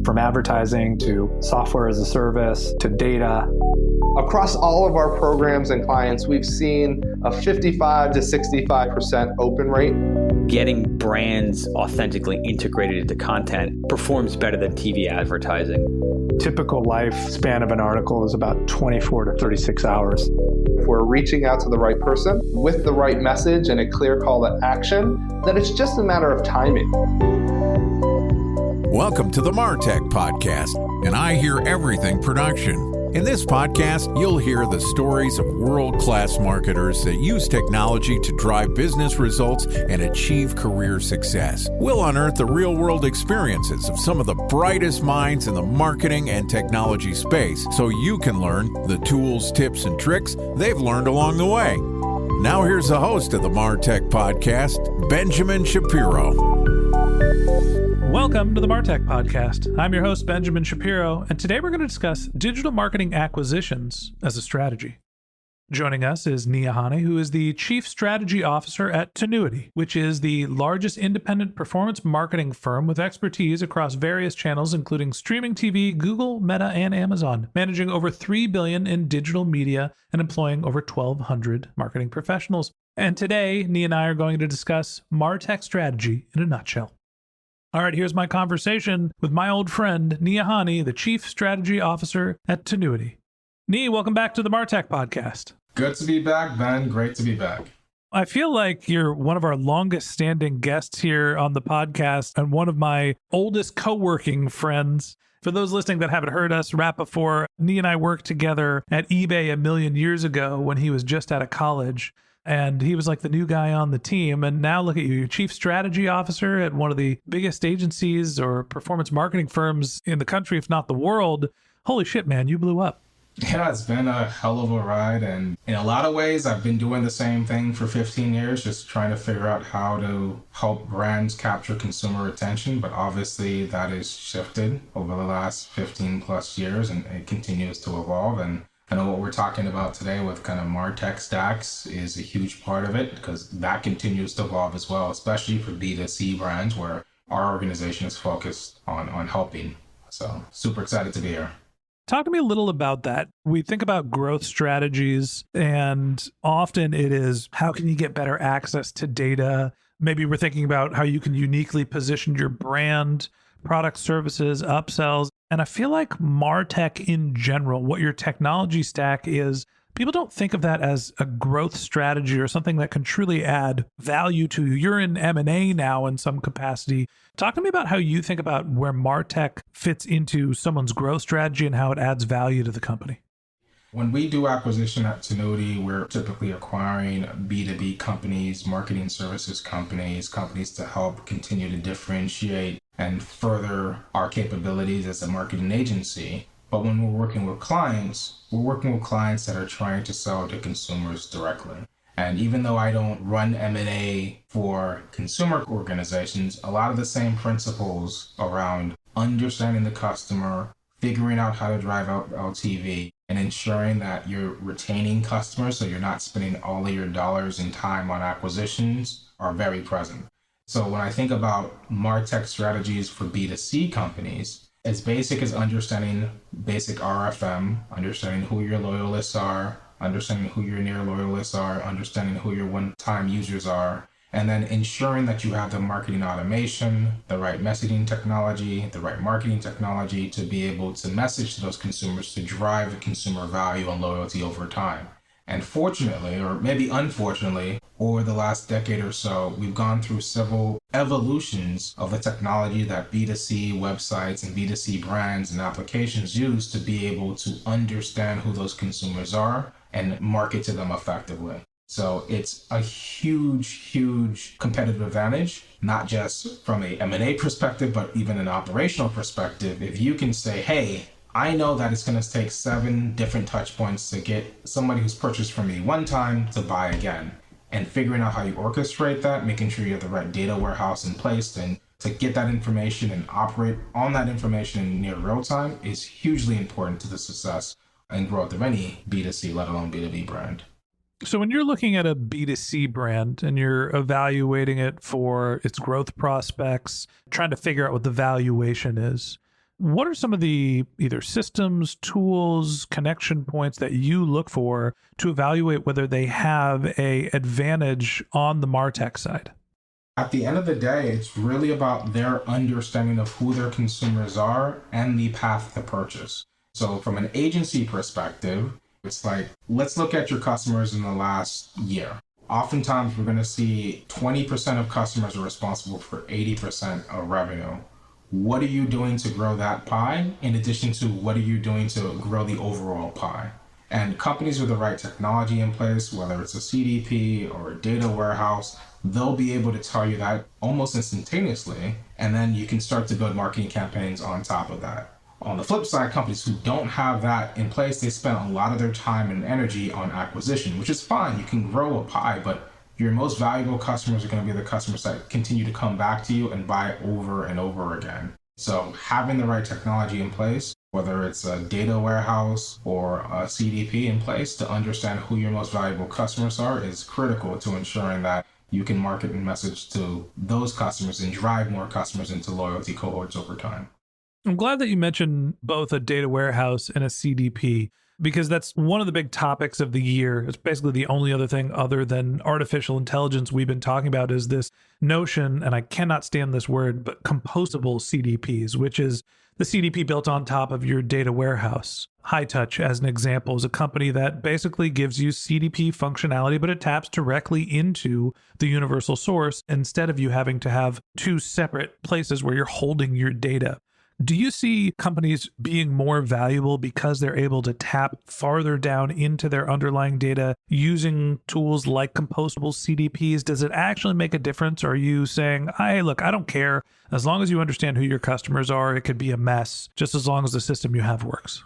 From advertising to software as a service to data. Across all of our programs and clients, we've seen a 55 to 65% open rate. Getting brands authentically integrated into content performs better than TV advertising. Typical lifespan of an article is about 24 to 36 hours. If we're reaching out to the right person with the right message and a clear call to action, then it's just a matter of timing. Welcome to the MarTech podcast, and I Hear Everything production. In this podcast, you'll hear the stories of world-class marketers that use technology to drive business results and achieve career success. We'll unearth the real-world experiences of some of the brightest minds in the marketing and technology space so you can learn the tools, tips, and tricks they've learned along the way. Now here's the host of the MarTech podcast, Benjamin Shapiro. Welcome to the MarTech podcast. I'm your host, Benjamin Shapiro, and today we're going to discuss digital marketing acquisitions as a strategy. Joining us is Ahene, who is the Chief Strategy Officer at Tinuiti, which is the largest independent performance marketing firm with expertise across various channels, including streaming TV, Google, Meta, and Amazon, managing over $3 billion in digital media and employing over 1,200 marketing professionals. And today, Nia and I are going to discuss MarTech strategy in a nutshell. All right, here's my conversation with my old friend, Ahene, the Chief Strategy Officer at Tinuiti. Nia, welcome back to the MarTech podcast. Good to be back, Ben. Great to be back. I feel like you're one of our longest standing guests here on the podcast and one of my oldest co-working friends. For those listening that haven't heard us rap before, Nia and I worked together at eBay a million years ago when he was just out of college. And he was like the new guy on the team. And now look at you, Chief Strategy Officer at one of the biggest agencies or performance marketing firms in the country, if not the world. Holy shit, man, you blew up. Yeah, it's been a hell of a ride. And in a lot of ways, I've been doing the same thing for 15 years, just trying to figure out how to help brands capture consumer attention. But obviously that has shifted over the last 15 plus years and it continues to evolve. And I know what we're talking about today with kind of MarTech stacks is a huge part of it because that continues to evolve as well, especially for B2C brands where our organization is focused on helping. So super excited to be here. Talk to me a little about that. We think about growth strategies and often it is how can you get better access to data? Maybe we're thinking about how you can uniquely position your brand, product, services, upsells. And I feel like MarTech in general, what your technology stack is, people don't think of that as a growth strategy or something that can truly add value to you. You're in M&A now in some capacity. Talk to me about how you think about where MarTech fits into someone's growth strategy and how it adds value to the company. When we do acquisition at Tinuiti, we're typically acquiring B2B companies, marketing services companies to help continue to differentiate and further our capabilities as a marketing agency. But when we're working with clients that are trying to sell to consumers directly. And even though I don't run M&A for consumer organizations, a lot of the same principles around understanding the customer, figuring out how to drive out LTV, and ensuring that you're retaining customers so you're not spending all of your dollars and time on acquisitions are very present. So when I think about MarTech strategies for B2C companies, as basic as understanding basic RFM, understanding who your loyalists are, understanding who your near loyalists are, understanding who your one-time users are, and then ensuring that you have the marketing automation, the right messaging technology, the right marketing technology to be able to message to those consumers to drive consumer value and loyalty over time. And fortunately, or maybe unfortunately, over the last decade or so, we've gone through several evolutions of the technology that B2C websites and B2C brands and applications use to be able to understand who those consumers are and market to them effectively. So it's a huge competitive advantage, not just from a M&A perspective, but even an operational perspective. If you can say, hey, I know that it's going to take 7 different touch points to get somebody who's purchased from me one time to buy again. And figuring out how you orchestrate that, making sure you have the right data warehouse in place and to get that information and operate on that information in near real time is hugely important to the success and growth of any B2C, let alone B2B brand. So when you're looking at a B2C brand and you're evaluating it for its growth prospects, trying to figure out what the valuation is, what are some of the either systems, tools, connection points that you look for to evaluate whether they have a advantage on the MarTech side? At the end of the day, it's really about their understanding of who their consumers are and the path to purchase. So from an agency perspective, it's like, let's look at your customers in the last year. Oftentimes, we're going to see 20% of customers are responsible for 80% of revenue. What are you doing to grow that pie, in addition to what are you doing to grow the overall pie? And companies with the right technology in place, whether it's a CDP or a data warehouse, they'll be able to tell you that almost instantaneously, and then you can start to build marketing campaigns on top of that. On the flip side, companies who don't have that in place, they spend a lot of their time and energy on acquisition, which is fine. You can grow a pie, but your most valuable customers are going to be the customers that continue to come back to you and buy over and over again. So having the right technology in place, whether it's a data warehouse or a CDP in place to understand who your most valuable customers are, is critical to ensuring that you can market and message to those customers and drive more customers into loyalty cohorts over time. I'm glad that you mentioned both a data warehouse and a CDP, because that's one of the big topics of the year. It's basically the only other thing other than artificial intelligence we've been talking about is this notion, and I cannot stand this word, but composable CDPs, which is the CDP built on top of your data warehouse. High Touch, as an example, is a company that basically gives you CDP functionality, but it taps directly into the universal source instead of you having to have two separate places where you're holding your data. Do you see companies being more valuable because they're able to tap farther down into their underlying data using tools like composable CDPs? Does it actually make a difference? Or are you saying, hey, look, I don't care. As long as you understand who your customers are, it could be a mess, just as long as the system you have works?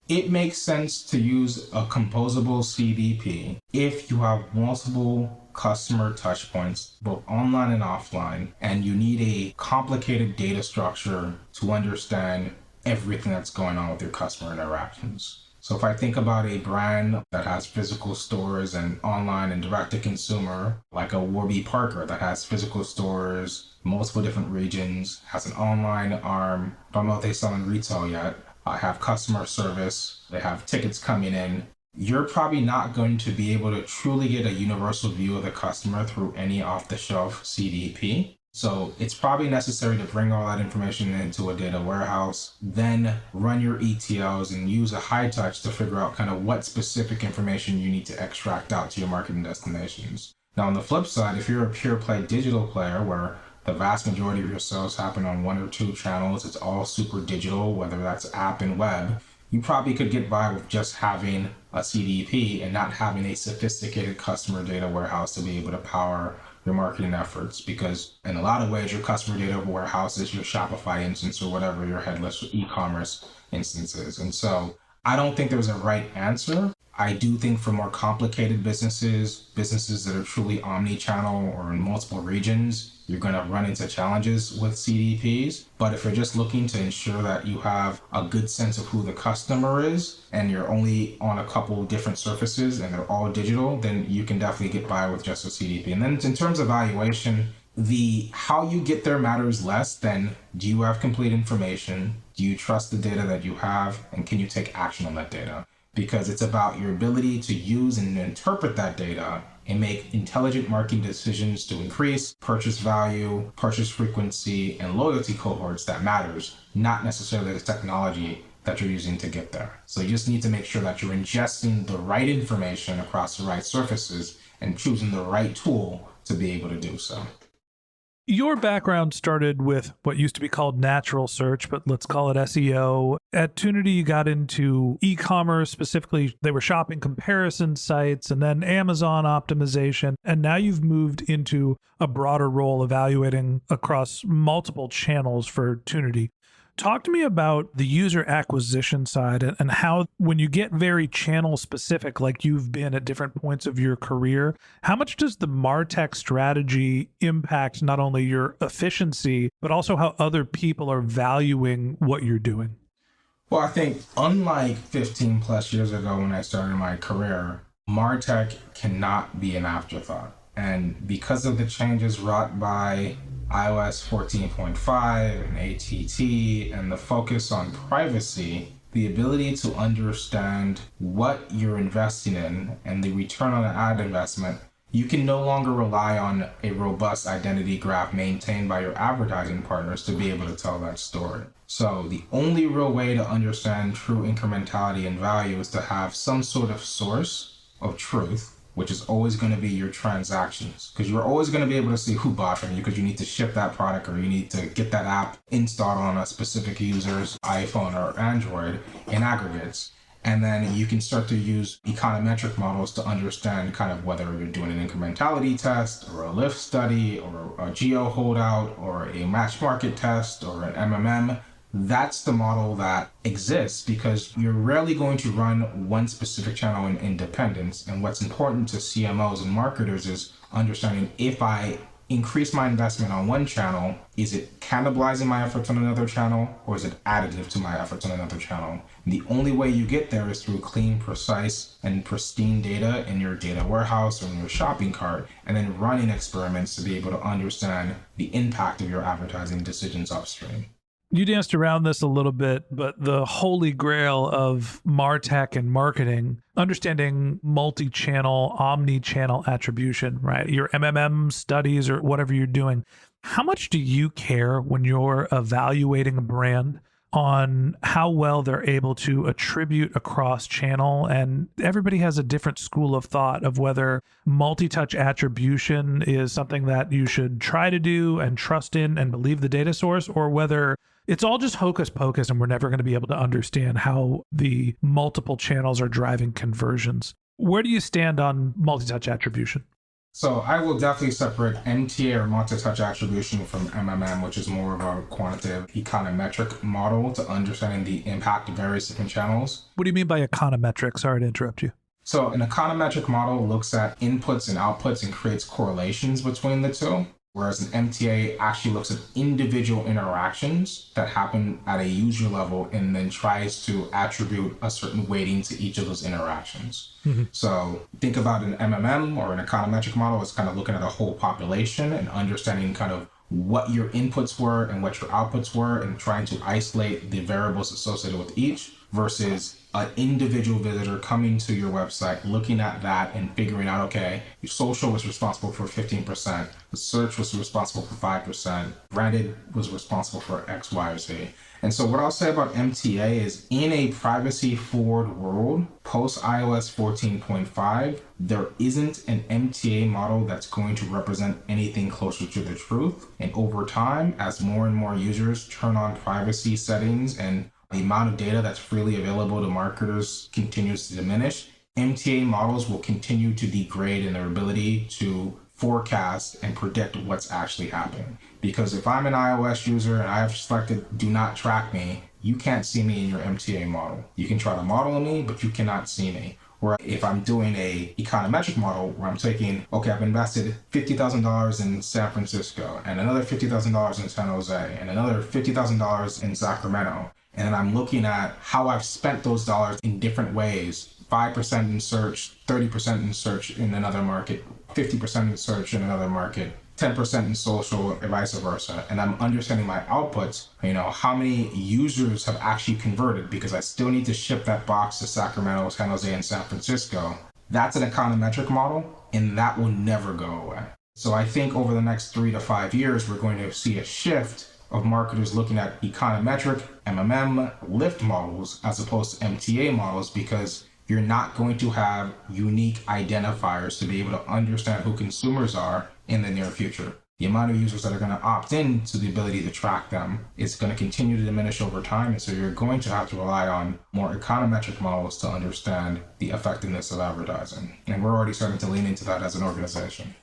It makes sense to use a composable CDP if you have multiple customer touchpoints, both online and offline, and you need a complicated data structure to understand everything that's going on with your customer interactions. So if I think about a brand that has physical stores and online and direct to consumer, like a Warby Parker that has physical stores, multiple different regions, has an online arm, don't know if they sell in retail yet, have customer service, they have tickets coming in, you're probably not going to be able to truly get a universal view of the customer through any off-the-shelf CDP. So it's probably necessary to bring all that information into a data warehouse, then run your ETLs and use a high touch to figure out kind of what specific information you need to extract out to your marketing destinations. Now, on the flip side, if you're a pure play digital player where the vast majority of your sales happen on one or two channels, it's all super digital, whether that's app and web, you probably could get by with just having a CDP and not having a sophisticated customer data warehouse to be able to power your marketing efforts. Because in a lot of ways, your customer data warehouse is your Shopify instance or whatever your headless e-commerce instance is. And so I don't think there's a right answer. I do think for more complicated businesses that are truly omni-channel or in multiple regions, you're going to run into challenges with CDPs. But if you're just looking to ensure that you have a good sense of who the customer is and you're only on a couple different surfaces and they're all digital, then you can definitely get by with just a CDP. And then in terms of valuation, the how you get there matters less than do you have complete information? Do you trust the data that you have? And can you take action on that data? Because it's about your ability to use and interpret that data and make intelligent marketing decisions to increase purchase value, purchase frequency, and loyalty cohorts that matters, not necessarily the technology that you're using to get there. So you just need to make sure that you're ingesting the right information across the right surfaces and choosing the right tool to be able to do so. Your background started with what used to be called natural search, but let's call it SEO. At Tinuiti, you got into e-commerce, specifically they were shopping comparison sites and then Amazon optimization. And now you've moved into a broader role evaluating across multiple channels for Tinuiti. Talk to me about the user acquisition side and how, when you get very channel specific, like you've been at different points of your career, how much does the MarTech strategy impact not only your efficiency, but also how other people are valuing what you're doing? Well, I think unlike 15 plus years ago when I started my career, MarTech cannot be an afterthought. And because of the changes wrought by iOS 14.5 and ATT and the focus on privacy, the ability to understand what you're investing in and the return on an ad investment, you can no longer rely on a robust identity graph maintained by your advertising partners to be able to tell that story. So the only real way to understand true incrementality and value is to have some sort of source of truth, which is always going to be your transactions, because you're always going to be able to see who bought from you because you need to ship that product or you need to get that app installed on a specific user's iPhone or Android in aggregates. And then you can start to use econometric models to understand kind of whether you're doing an incrementality test or a lift study or a geo holdout or a match market test or an MMM. That's the model that exists because you're rarely going to run one specific channel in independence. And what's important to CMOs and marketers is understanding if I increase my investment on one channel, is it cannibalizing my efforts on another channel or is it additive to my efforts on another channel? And the only way you get there is through clean, precise, and pristine data in your data warehouse or in your shopping cart, and then running experiments to be able to understand the impact of your advertising decisions upstream. You danced around this a little bit, but the holy grail of MarTech and marketing, understanding multi-channel, omni-channel attribution, right? Your MMM studies or whatever you're doing. How much do you care when you're evaluating a brand on how well they're able to attribute across channel? And everybody has a different school of thought of whether multi-touch attribution is something that you should try to do and trust in and believe the data source, or whether it's all just hocus pocus and we're never going to be able to understand how the multiple channels are driving conversions. Where do you stand on multi-touch attribution? So I will definitely separate MTA or multi-touch attribution from MMM, which is more of a quantitative econometric model to understanding the impact of various different channels. What do you mean by econometric? Sorry to interrupt you. So an econometric model looks at inputs and outputs and creates correlations between the two, whereas an MTA actually looks at individual interactions that happen at a user level and then tries to attribute a certain weighting to each of those interactions. So think about an MMM or an econometric model as kind of looking at a whole population and understanding kind of what your inputs were and what your outputs were and trying to isolate the variables associated with each, versus an individual visitor coming to your website, looking at that and figuring out, okay, your social was responsible for 15%, the search was responsible for 5%, branded was responsible for X, Y, or Z. And so what I'll say about MTA is in a privacy-forward world, post iOS 14.5, there isn't an MTA model that's going to represent anything closer to the truth. And over time, as more and more users turn on privacy settings and the amount of data that's freely available to marketers continues to diminish, MTA models will continue to degrade in their ability to forecast and predict what's actually happening. Because if I'm an iOS user and I have selected do not track me, you can't see me in your MTA model. You can try to model me, but you cannot see me. Or if I'm doing a econometric model where I'm taking, okay, I've invested $50,000 in San Francisco and another $50,000 in San Jose and another $50,000 in Sacramento. And I'm looking at how I've spent those dollars in different ways. 5% in search, 30% in search in another market, 50% in search in another market, 10% in social, and vice versa. And I'm understanding my outputs, how many users have actually converted, because I still need to ship that box to Sacramento, San Jose, and San Francisco. That's an econometric model, and that will never go away. So I think over the next 3 to 5 years, we're going to see a shift of marketers looking at econometric, MMM, lift models as opposed to MTA models, because you're not going to have unique identifiers to be able to understand who consumers are in the near future. The amount of users that are going to opt in to the ability to track them is going to continue to diminish over time, and so you're going to have to rely on more econometric models to understand the effectiveness of advertising. And we're already starting to lean into that as an organization.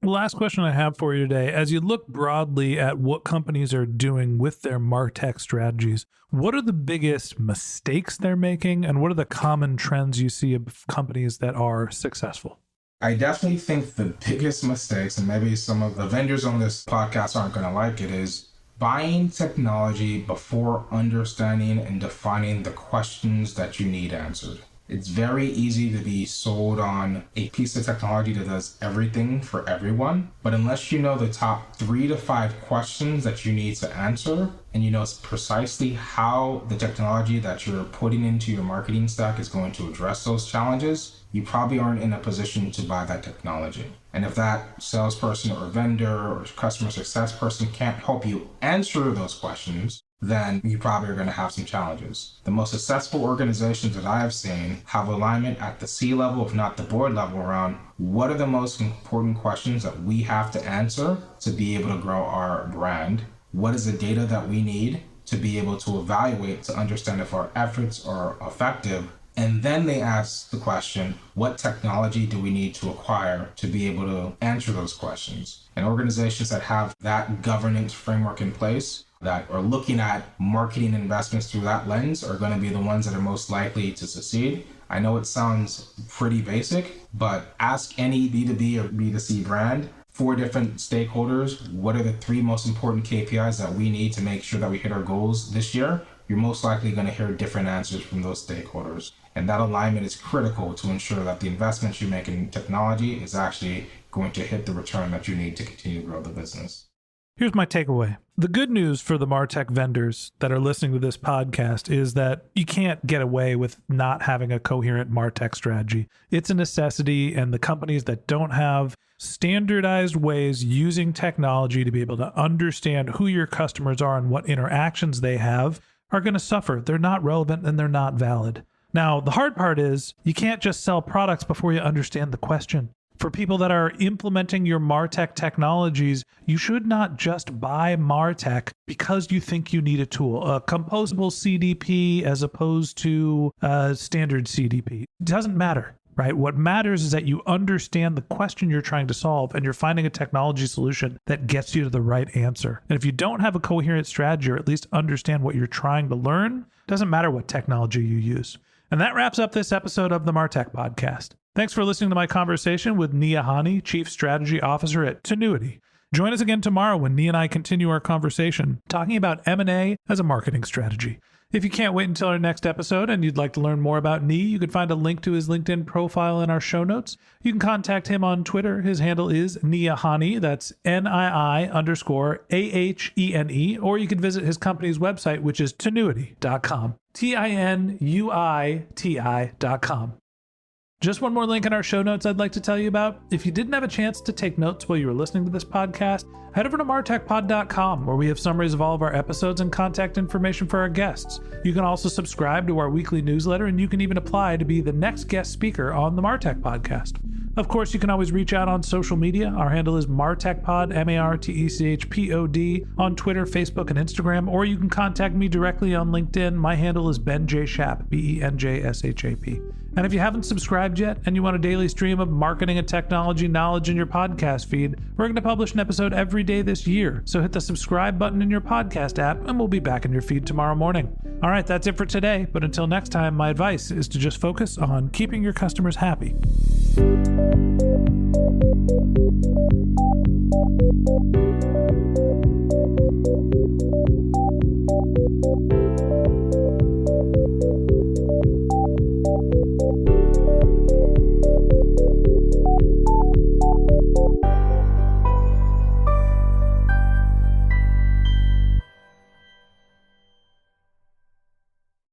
Last question I have for you today. As you look broadly at what companies are doing with their MarTech strategies, what are the biggest mistakes they're making, and what are the common trends you see of companies that are successful? I definitely think the biggest mistakes, and maybe some of the vendors on this podcast aren't going to like it, is buying technology before understanding and defining the questions that you need answered. It's very easy to be sold on a piece of technology that does everything for everyone. But unless you know the top 3 to 5 questions that you need to answer, and you know precisely how the technology that you're putting into your marketing stack is going to address those challenges, you probably aren't in a position to buy that technology. And if that salesperson or vendor or customer success person can't help you answer those questions, then you probably are going to have some challenges. The most successful organizations that I have seen have alignment at the C-level, if not the board level, around what are the most important questions that we have to answer to be able to grow our brand. What is the data that we need to be able to evaluate to understand if our efforts are effective? And then they ask the question, what technology do we need to acquire to be able to answer those questions? And organizations that have that governance framework in place, that are looking at marketing investments through that lens, are going to be the ones that are most likely to succeed. I know it sounds pretty basic, but ask any B2B or B2C brand, 4 different stakeholders, what are the 3 most important KPIs that we need to make sure that we hit our goals this year? You're most likely going to hear different answers from those stakeholders. And that alignment is critical to ensure that the investments you make in technology is actually going to hit the return that you need to continue to grow the business. Here's my takeaway. The good news for the MarTech vendors that are listening to this podcast is that you can't get away with not having a coherent MarTech strategy. It's a necessity, and the companies that don't have standardized ways using technology to be able to understand who your customers are and what interactions they have are going to suffer. They're not relevant and they're not valid. Now, the hard part is you can't just sell products before you understand the question. For people that are implementing your MarTech technologies, you should not just buy MarTech because you think you need a tool, a composable CDP as opposed to a standard CDP. It doesn't matter, right? What matters is that you understand the question you're trying to solve and you're finding a technology solution that gets you to the right answer. And if you don't have a coherent strategy, or at least understand what you're trying to learn, it doesn't matter what technology you use. And that wraps up this episode of the MarTech Podcast. Thanks for listening to my conversation with Ahene, Chief Strategy Officer at Tinuiti. Join us again tomorrow when Nia and I continue our conversation talking about M&A as a marketing strategy. If you can't wait until our next episode and you'd like to learn more about Nia, you can find a link to his LinkedIn profile in our show notes. You can contact him on Twitter. His handle is Ahene. That's NII_AHENE. Or you can visit his company's website, which is Tinuiti.com. TINUITI.com. Just one more link in our show notes I'd like to tell you about. If you didn't have a chance to take notes while you were listening to this podcast, head over to martechpod.com, where we have summaries of all of our episodes and contact information for our guests. You can also subscribe to our weekly newsletter, and you can even apply to be the next guest speaker on the MarTech Podcast. Of course, you can always reach out on social media. Our handle is MarTechPod, MarTechPod, on Twitter, Facebook, and Instagram, or you can contact me directly on LinkedIn. My handle is Ben J. Shap, BenJShap. And if you haven't subscribed yet and you want a daily stream of marketing and technology knowledge in your podcast feed, we're going to publish an episode every day this year. So hit the subscribe button in your podcast app and we'll be back in your feed tomorrow morning. All right, that's it for today. But until next time, my advice is to just focus on keeping your customers happy.